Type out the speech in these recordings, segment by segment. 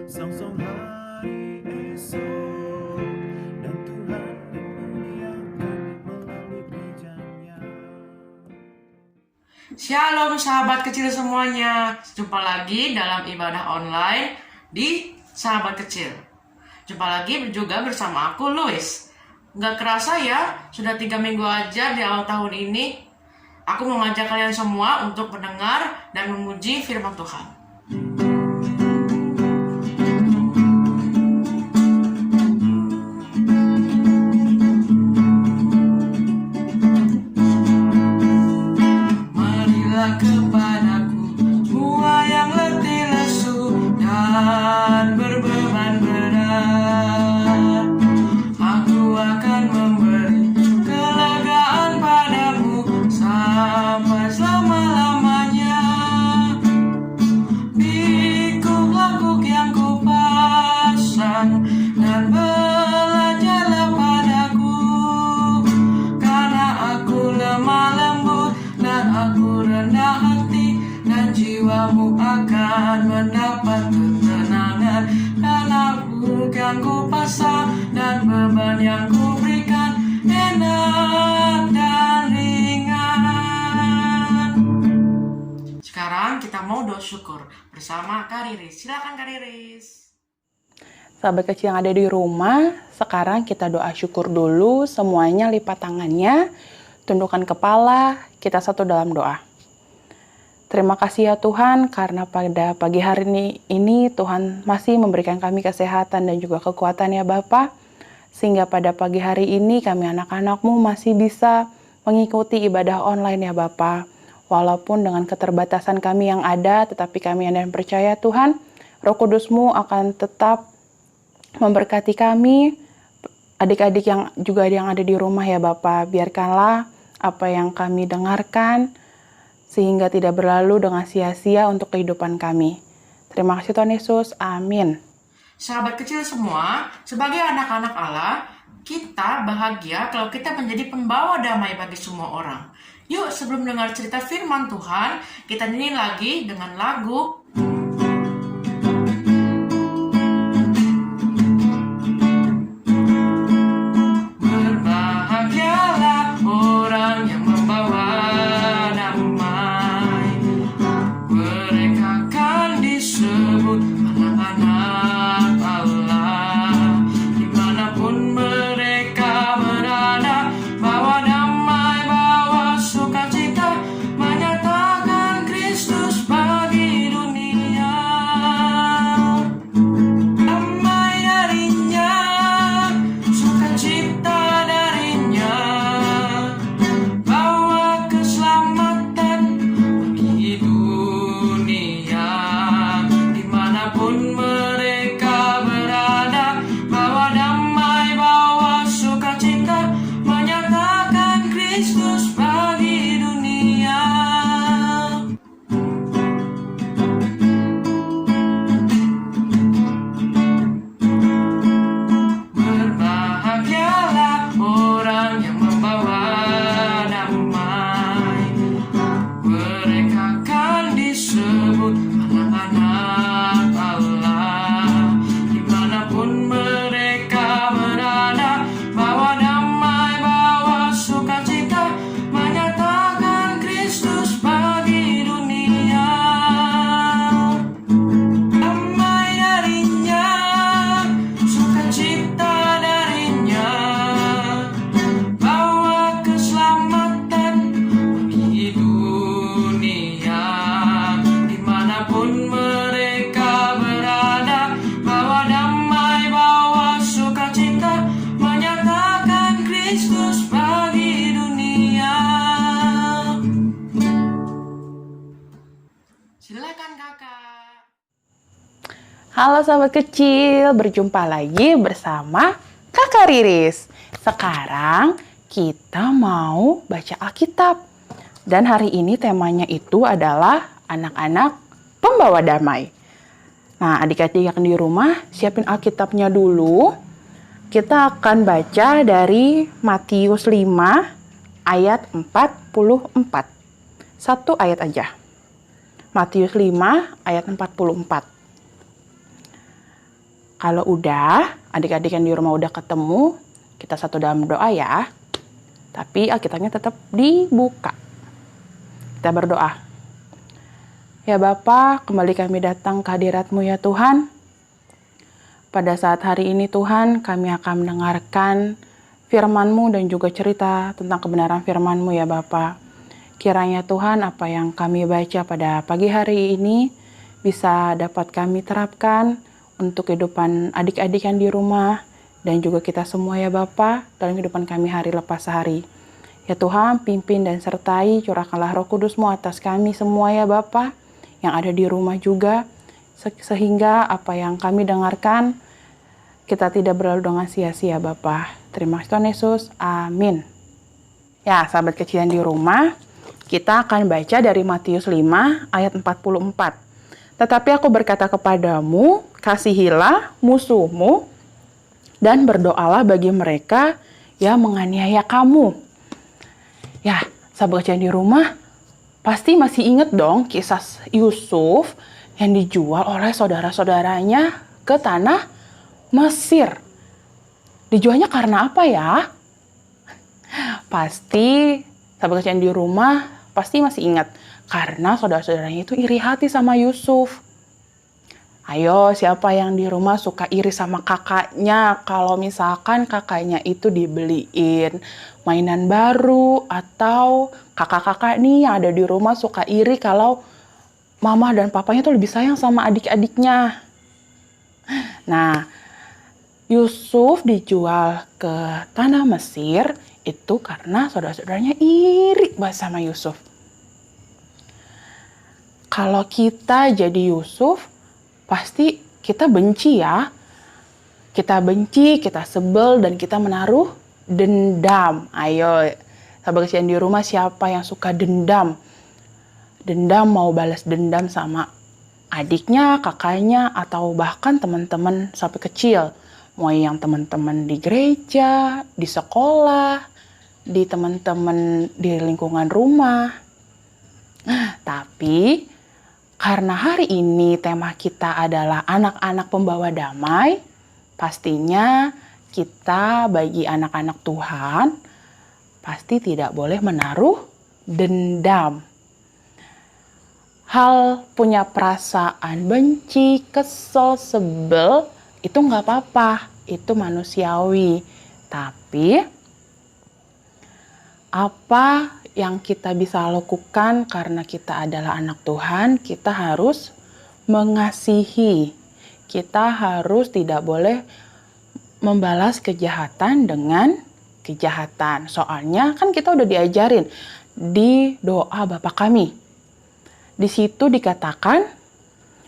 Songsong hari esok, dan Tuhan dimuliakan melalui gerejanya. Shalom sahabat kecil semuanya. Jumpa lagi dalam ibadah online di Sahabat Kecil. Jumpa lagi juga bersama aku, Louis. Nggak kerasa ya, sudah 3 minggu aja di awal tahun ini. Aku mengajak kalian semua untuk mendengar dan memuji firman Tuhan. Marilah kepadaku semua yang letih lesu dan berbeban berat. Aku akan memberi kelegaan padamu sampai selama-lamanya. Pikuklah kuk yang kupasang dan belajarlah padaku, karena aku lemah lembut dan aku rendah hati, dan jiwamu akan mendapat ketenangan. Dan aku yang kupasang dan beban yang kuberikan enak dan ringan. Sekarang kita mau doa syukur bersama Kak Riris. Silakan Kak Riris. Sahabat kecil yang ada di rumah, sekarang kita doa syukur dulu. Semuanya lipat tangannya, tundukkan kepala, kita satu dalam doa. Terima kasih ya Tuhan, karena pada pagi hari ini Tuhan masih memberikan kami kesehatan dan juga kekuatan ya Bapa, sehingga pada pagi hari ini kami anak-anak-Mu masih bisa mengikuti ibadah online ya Bapa. Walaupun dengan keterbatasan kami yang ada, tetapi kami yang percaya Tuhan, Roh Kudus-Mu akan tetap memberkati kami, adik-adik yang juga yang ada di rumah ya Bapa. Biarkanlah apa yang kami dengarkan sehingga tidak berlalu dengan sia-sia untuk kehidupan kami. Terima kasih Tuhan Yesus, amin. Sahabat kecil semua, sebagai anak-anak Allah, kita bahagia kalau kita menjadi pembawa damai bagi semua orang. Yuk, sebelum dengar cerita firman Tuhan, kita nyanyi lagi dengan lagu Berbahagialah orang yang membawa damai, mereka akan disebut anak-anak Allah. Dimanapun mereka berada, bawa damai, bawa sukacita, menyatakan Kristus bagi dunia. Damai darinya, sukacita darinya, bawa keselamatan bagi dunia. Dimanapun mereka berada, bawa damai, bawa sukacita, menyatakan Kristus bagi dunia. Berbahagialah orang yang membawa damai, mereka akan disebut anak-anak Allah. Dimanapun mereka berada, bawa damai, bawa sukacita, menyatakan Kristus bagi dunia. Damai darinya, sukacita darinya, bawa keselamatan bagi dunia. Dimanapun mereka berada, bawa damai, bawa sukacita, menyatakan Kristus bagi dunia. Silakan kakak. Halo sahabat kecil, berjumpa lagi bersama Kakak Riris. Sekarang kita mau baca Alkitab. Dan hari ini temanya itu adalah anak-anak pembawa damai. Nah, adik-adik yang di rumah, siapin Alkitabnya dulu. Kita akan baca dari Matius 5 ayat 44. Satu ayat aja. Matius 5 ayat 44. Kalau udah, adik-adik yang di rumah udah ketemu, kita satu dalam doa ya. Tapi Alkitabnya tetap dibuka. Kita berdoa. Ya Bapa, kembali kami datang ke hadirat-Mu ya Tuhan. Pada saat hari ini Tuhan, kami akan mendengarkan firman-Mu dan juga cerita tentang kebenaran firman-Mu ya Bapa. Kiranya Tuhan, apa yang kami baca pada pagi hari ini bisa dapat kami terapkan untuk kehidupan adik-adik yang di rumah dan juga kita semua ya Bapa, dalam kehidupan kami hari lepas hari. Ya Tuhan, pimpin dan sertai, curahkanlah Roh Kudus-Mu atas kami semua ya Bapa, yang ada di rumah juga, sehingga apa yang kami dengarkan, kita tidak berlalu dengan sia-sia Bapa. Terima kasih Tuhan Yesus, amin. Ya, sahabat kecil yang di rumah, kita akan baca dari Matius 5 ayat 44. Tetapi aku berkata kepadamu, kasihilah musuhmu, dan berdoalah bagi mereka yang menganiaya kamu. Ya, sahabat kecil yang di rumah, pasti masih ingat dong kisah Yusuf yang dijual oleh saudara-saudaranya ke tanah Mesir. Dijualnya karena apa ya? Pasti sahabat kecil yang di rumah pasti masih ingat. Karena saudara-saudaranya itu iri hati sama Yusuf. Ayo, siapa yang di rumah suka iri sama kakaknya? Kalau misalkan kakaknya itu dibeliin mainan baru, atau kakak-kakak nih yang ada di rumah suka iri kalau mama dan papanya tuh lebih sayang sama adik-adiknya. Nah, Yusuf dijual ke tanah Mesir itu karena saudara-saudaranya iri banget sama Yusuf. Kalau kita jadi Yusuf, pasti kita benci ya. Kita benci, kita sebel, dan kita menaruh dendam. Ayo, sahabat kecil di rumah, siapa yang suka dendam? Dendam, mau balas dendam sama adiknya, kakaknya, atau bahkan teman-teman sampai kecil. Mau yang teman-teman di gereja, di sekolah, di teman-teman di lingkungan rumah. Tapi karena hari ini tema kita adalah anak-anak pembawa damai, pastinya kita bagi anak-anak Tuhan pasti tidak boleh menaruh dendam. Hal punya perasaan benci, kesel, sebel, itu nggak apa-apa, itu manusiawi. Tapi apa yang kita bisa lakukan karena kita adalah anak Tuhan, kita harus mengasihi. Kita harus tidak boleh membalas kejahatan dengan kejahatan. Soalnya kan kita udah diajarin di doa Bapa Kami. Di situ dikatakan,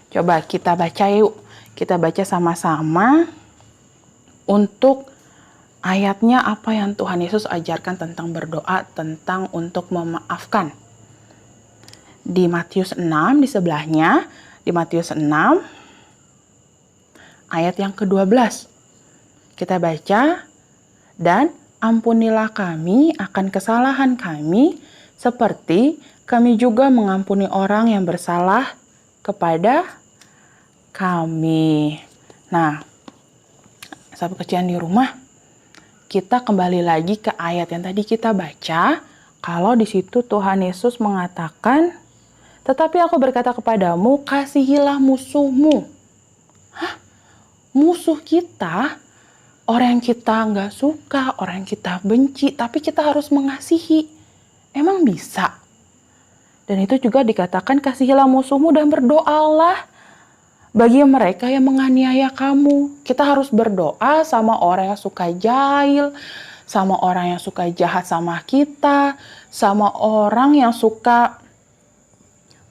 coba kita baca yuk. Kita baca sama-sama untuk ayatnya apa yang Tuhan Yesus ajarkan tentang berdoa, tentang untuk memaafkan. Di Matius 6, di sebelahnya, di Matius 6, ayat yang ke-12. Kita baca, dan ampunilah kami akan kesalahan kami, seperti kami juga mengampuni orang yang bersalah kepada kami. Nah, sahabat kecil di rumah, kita kembali lagi ke ayat yang tadi kita baca. Kalau di situ Tuhan Yesus mengatakan, tetapi aku berkata kepadamu, kasihilah musuhmu. Hah? Musuh kita, orang yang kita nggak suka, orang yang kita benci, tapi kita harus mengasihi. Emang bisa? Dan itu juga dikatakan, kasihilah musuhmu dan berdoalah bagi mereka yang menganiaya kamu. Kita harus berdoa sama orang yang suka jahil, sama orang yang suka jahat sama kita, sama orang yang suka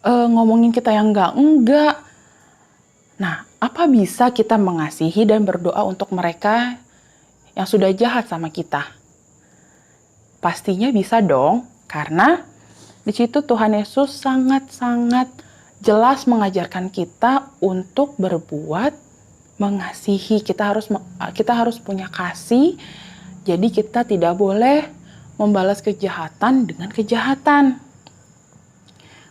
ngomongin kita yang enggak. Nah, apa bisa kita mengasihi dan berdoa untuk mereka yang sudah jahat sama kita? Pastinya bisa dong, karena di situ Tuhan Yesus sangat-sangat jelas mengajarkan kita untuk berbuat mengasihi. Kita harus punya kasih. Jadi kita tidak boleh membalas kejahatan dengan kejahatan.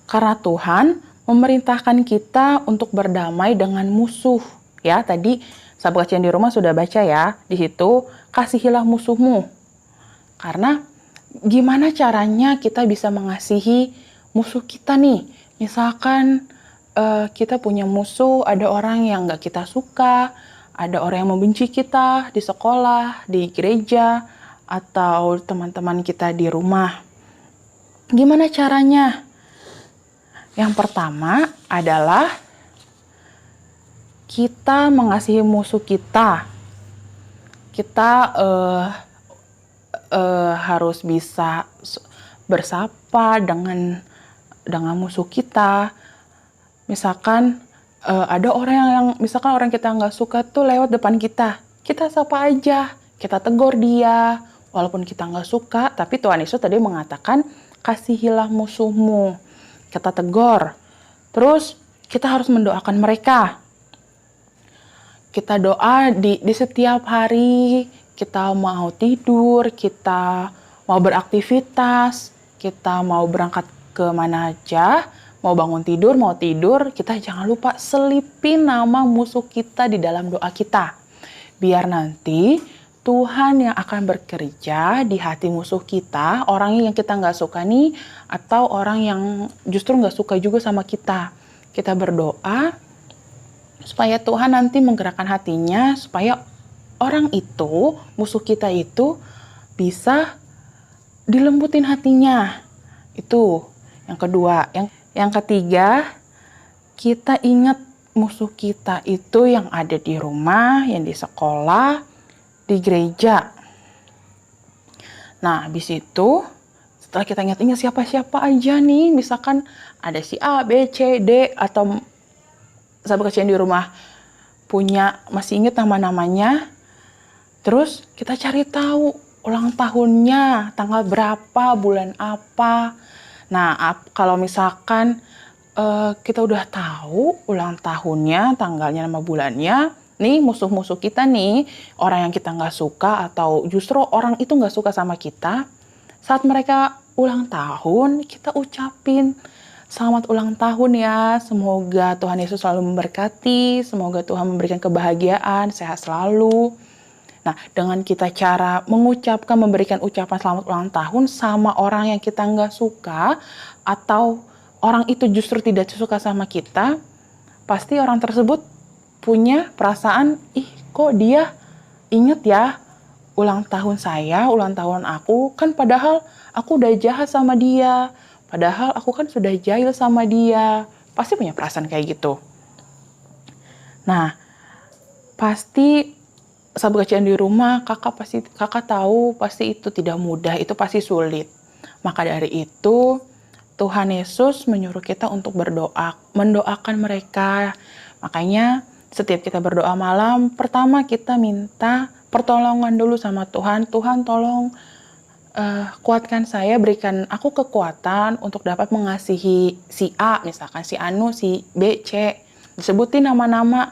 Karena Tuhan memerintahkan kita untuk berdamai dengan musuh. Ya, tadi Sahabat kecil yang di rumah sudah baca ya, di situ kasihilah musuhmu. Karena gimana caranya kita bisa mengasihi musuh kita nih? Misalkan kita punya musuh, ada orang yang nggak kita suka, ada orang yang membenci kita di sekolah, di gereja, atau teman-teman kita di rumah. Gimana caranya? Yang pertama adalah kita mengasihi musuh kita. Kita harus bisa bersapa dengan musuh kita. Misalkan ada orang yang misalkan orang kita nggak suka tuh lewat depan kita sapa aja, kita tegur dia, walaupun kita nggak suka, tapi Tuhan Yesus tadi mengatakan kasihilah musuhmu, kita tegur. Terus kita harus mendoakan mereka. Kita doa di setiap hari, kita mau tidur, kita mau beraktivitas, kita mau berangkat ke mana aja, mau bangun tidur, mau tidur, kita jangan lupa selipin nama musuh kita di dalam doa kita. Biar nanti Tuhan yang akan bekerja di hati musuh kita, orang yang kita nggak suka nih, atau orang yang justru nggak suka juga sama kita. Kita berdoa supaya Tuhan nanti menggerakkan hatinya, supaya orang itu, musuh kita itu, bisa dilembutin hatinya. Itu yang kedua. Yang ketiga, kita ingat musuh kita itu yang ada di rumah, yang di sekolah, di gereja. Nah, habis itu, setelah kita ingat-ingat siapa-siapa aja nih, misalkan ada si A, B, C, D, atau sahabat kecil di rumah masih ingat nama-namanya, terus kita cari tahu ulang tahunnya, tanggal berapa, bulan apa. Nah, kalau misalkan kita udah tahu ulang tahunnya, tanggalnya, nama bulannya, nih musuh-musuh kita nih, orang yang kita nggak suka atau justru orang itu nggak suka sama kita, saat mereka ulang tahun, kita ucapin, selamat ulang tahun ya, semoga Tuhan Yesus selalu memberkati, semoga Tuhan memberikan kebahagiaan, sehat selalu. Nah, dengan kita cara mengucapkan, memberikan ucapan selamat ulang tahun sama orang yang kita nggak suka, atau orang itu justru tidak suka sama kita, pasti orang tersebut punya perasaan, ih kok dia inget ya ulang tahun saya, ulang tahun aku, kan padahal aku udah jahat sama dia, padahal aku kan sudah jahil sama dia. Pasti punya perasaan kayak gitu. Nah, pasti sahabat kecil di rumah, kakak tahu pasti itu tidak mudah, itu pasti sulit. Maka dari itu, Tuhan Yesus menyuruh kita untuk berdoa, mendoakan mereka. Makanya setiap kita berdoa malam, pertama kita minta pertolongan dulu sama Tuhan. Tuhan tolong kuatkan saya, berikan aku kekuatan untuk dapat mengasihi si A, misalkan si Anu, si B, C. Disebutin nama-nama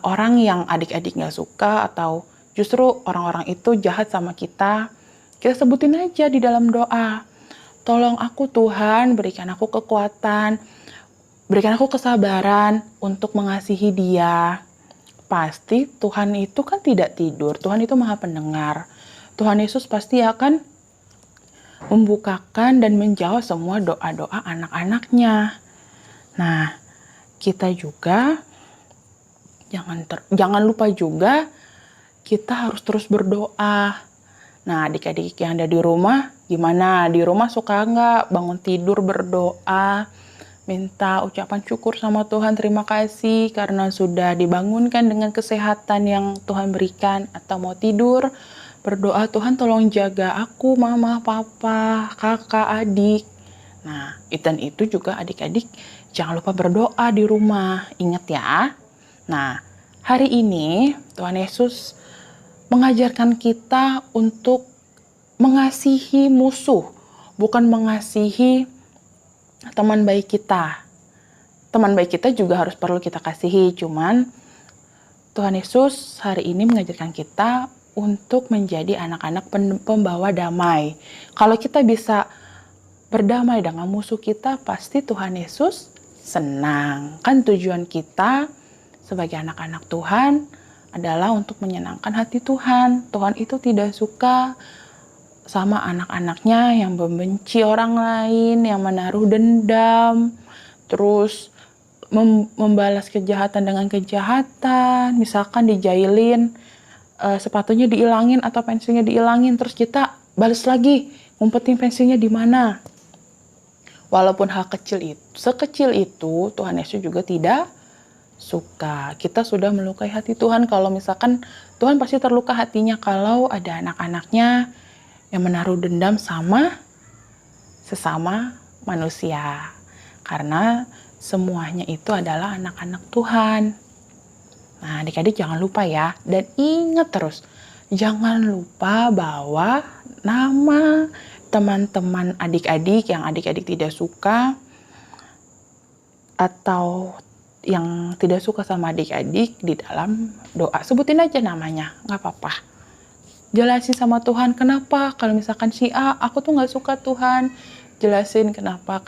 orang yang adik-adik gak suka atau justru orang-orang itu jahat sama kita. Kita sebutin aja di dalam doa. Tolong aku Tuhan, berikan aku kekuatan, berikan aku kesabaran untuk mengasihi dia. Pasti Tuhan itu kan tidak tidur, Tuhan itu maha pendengar. Tuhan Yesus pasti akan membukakan dan menjawab semua doa-doa anak-anaknya. Nah, kita juga jangan lupa juga kita harus terus berdoa. Nah, adik-adik yang ada di rumah, gimana? Di rumah suka nggak bangun tidur berdoa, minta ucapan syukur sama Tuhan, terima kasih karena sudah dibangunkan dengan kesehatan yang Tuhan berikan, atau mau tidur berdoa, Tuhan tolong jaga aku, mama, papa, kakak, adik. Nah, dan itu juga adik-adik jangan lupa berdoa di rumah. Ingat ya. Nah, hari ini Tuhan Yesus mengajarkan kita untuk mengasihi musuh, bukan mengasihi teman baik kita. Teman baik kita juga harus perlu kita kasihi, cuman Tuhan Yesus hari ini mengajarkan kita untuk menjadi anak-anak pembawa damai. Kalau kita bisa berdamai dengan musuh kita, pasti Tuhan Yesus senang. Kan tujuan kita sebagai anak-anak Tuhan adalah untuk menyenangkan hati Tuhan. Tuhan itu tidak suka sama anak-anaknya yang membenci orang lain, yang menaruh dendam, terus membalas kejahatan dengan kejahatan. Misalkan dijailin, sepatunya diilangin atau pensilnya diilangin, terus kita balas lagi, ngumpetin pensilnya di mana. Walaupun hal sekecil itu Tuhan Yesus juga tidak suka. Kita sudah melukai hati Tuhan. Kalau misalkan Tuhan pasti terluka hatinya kalau ada anak-anaknya yang menaruh dendam sama sesama manusia. Karena semuanya itu adalah anak-anak Tuhan. Nah, adik-adik jangan lupa ya. Dan ingat terus, jangan lupa bahwa nama teman-teman adik-adik yang adik-adik tidak suka atau yang tidak suka sama adik-adik di dalam doa. Sebutin aja namanya, nggak apa-apa. Jelasin sama Tuhan, kenapa kalau misalkan si A, aku tuh nggak suka Tuhan. Jelasin kenapa,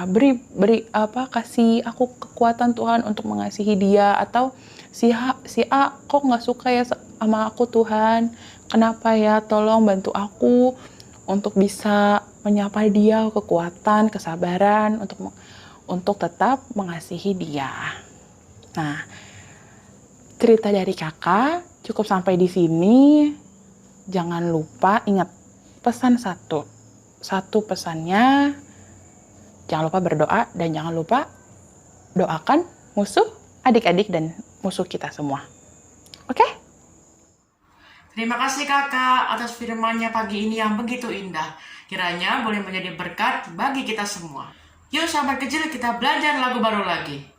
beri kasih aku kekuatan Tuhan untuk mengasihi dia. Atau si A kok nggak suka ya sama aku Tuhan, kenapa ya, tolong bantu aku untuk bisa menyapa dia, kekuatan, kesabaran untuk tetap mengasihi dia. Nah, cerita dari kakak cukup sampai di sini. Jangan lupa ingat pesan satu pesannya, jangan lupa berdoa dan jangan lupa doakan musuh adik-adik dan musuh kita semua. Oke? Terima kasih kakak atas firman-Nya pagi ini yang begitu indah. Kiranya boleh menjadi berkat bagi kita semua. Yuk sahabat kecil, kita belajar lagu baru lagi.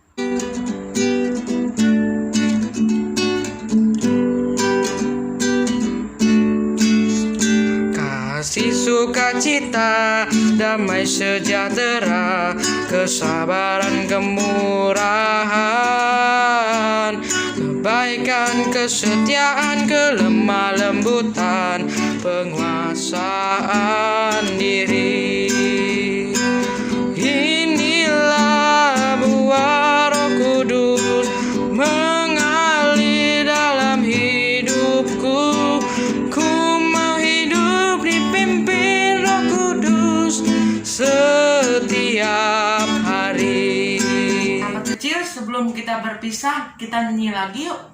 Kasih, sukacita, damai sejahtera, kesabaran, kemurahan, kebaikan, kesetiaan, kelemah lembutan, penguasaan diri. Inilah buah Roh Kudus mengalir dalam hidupku. Ku mau hidup dipimpin Roh Kudus setiap hari. Sahabat kecil, sebelum kita berpisah, kita nyanyi lagi yuk.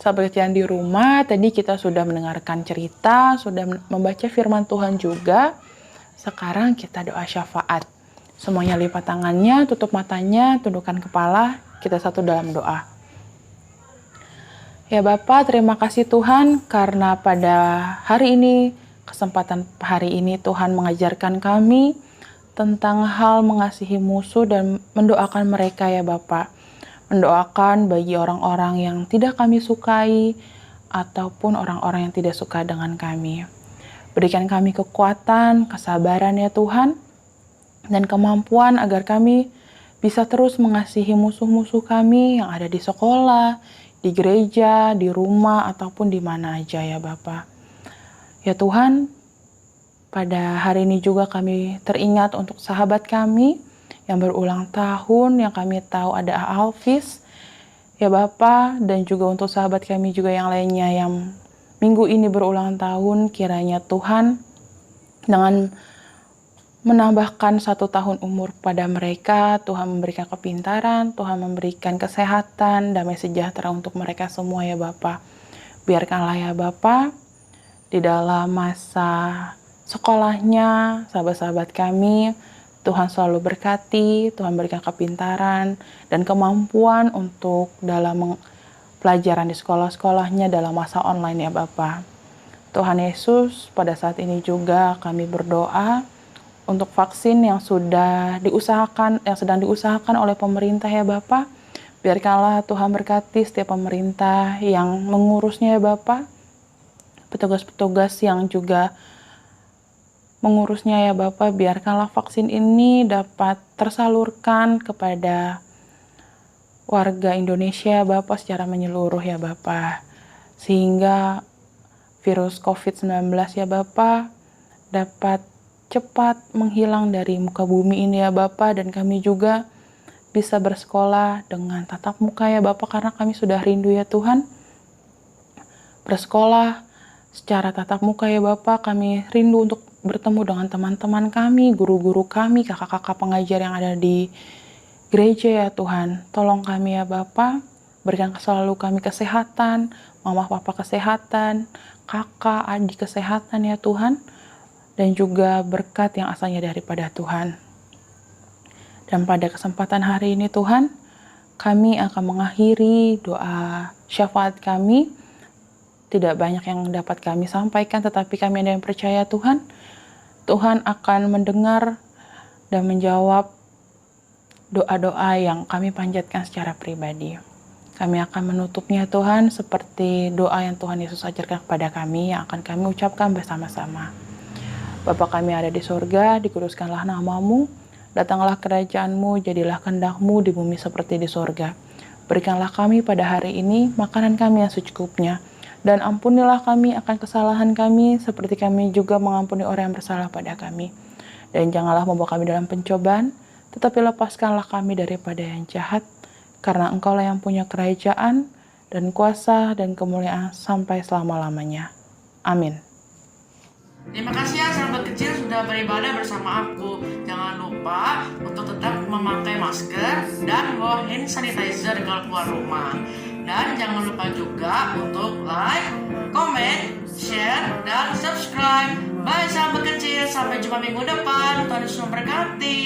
Sahabat kecil di rumah, tadi kita sudah mendengarkan cerita, sudah membaca firman Tuhan juga. Sekarang kita doa syafaat. Semuanya lipat tangannya, tutup matanya, tundukkan kepala, kita satu dalam doa. Ya Bapa, terima kasih Tuhan karena pada hari ini, kesempatan hari ini Tuhan mengajarkan kami tentang hal mengasihi musuh dan mendoakan mereka ya Bapa. Mendoakan bagi orang-orang yang tidak kami sukai ataupun orang-orang yang tidak suka dengan kami. Berikan kami kekuatan, kesabaran ya Tuhan, dan kemampuan agar kami bisa terus mengasihi musuh-musuh kami yang ada di sekolah, di gereja, di rumah, ataupun di mana aja ya Bapa. Ya Tuhan, pada hari ini juga kami teringat untuk sahabat kami yang berulang tahun, yang kami tahu ada Alvis, ya Bapa, dan juga untuk sahabat kami juga yang lainnya yang minggu ini berulang tahun, kiranya Tuhan dengan menambahkan 1 tahun umur pada mereka, Tuhan memberikan kepintaran, Tuhan memberikan kesehatan, damai sejahtera untuk mereka semua ya Bapa. Biarkanlah ya Bapa, di dalam masa sekolahnya, sahabat-sahabat kami, Tuhan selalu berkati, Tuhan berikan kepintaran dan kemampuan untuk dalam pelajaran di sekolah-sekolahnya dalam masa online ya Bapa. Tuhan Yesus, pada saat ini juga kami berdoa untuk vaksin yang sedang diusahakan oleh pemerintah ya Bapa. Biarkanlah Tuhan berkati setiap pemerintah yang mengurusnya ya Bapa. Petugas-petugas yang juga mengurusnya ya Bapak, biarkanlah vaksin ini dapat tersalurkan kepada warga Indonesia Bapak secara menyeluruh ya Bapak, sehingga virus COVID-19 ya Bapak dapat cepat menghilang dari muka bumi ini ya Bapak, dan kami juga bisa bersekolah dengan tatap muka ya Bapak, karena kami sudah rindu ya Tuhan bersekolah secara tatap muka ya Bapak. Kami rindu untuk bertemu dengan teman-teman kami, guru-guru kami, kakak-kakak pengajar yang ada di gereja ya Tuhan. Tolong kami ya Bapak, berikan selalu kami kesehatan, mama papa kesehatan, kakak, adik kesehatan ya Tuhan, dan juga berkat yang asalnya daripada Tuhan. Dan pada kesempatan hari ini Tuhan, kami akan mengakhiri doa syafaat kami. Tidak banyak yang dapat kami sampaikan, tetapi kami ada yang percaya Tuhan akan mendengar dan menjawab doa-doa yang kami panjatkan secara pribadi. Kami akan menutupnya Tuhan seperti doa yang Tuhan Yesus ajarkan kepada kami, yang akan kami ucapkan bersama-sama. Bapa kami ada di sorga, dikuduskanlah namamu, datanglah kerajaan-Mu, jadilah kehendak-Mu di bumi seperti di sorga. Berikanlah kami pada hari ini makanan kami yang secukupnya, dan ampunilah kami akan kesalahan kami, seperti kami juga mengampuni orang yang bersalah pada kami. Dan janganlah membawa kami dalam pencobaan, tetapi lepaskanlah kami daripada yang jahat, karena Engkaulah yang punya kerajaan, dan kuasa, dan kemuliaan sampai selama-lamanya. Amin. Terima kasih ya sahabat kecil sudah beribadah bersama aku. Jangan lupa untuk tetap memakai masker dan bawa hand sanitizer kalau keluar rumah. Dan jangan lupa juga untuk like, comment, share, dan subscribe. Bye sahabat kecil, sampai jumpa minggu depan. Tuhan Yesus memberkati.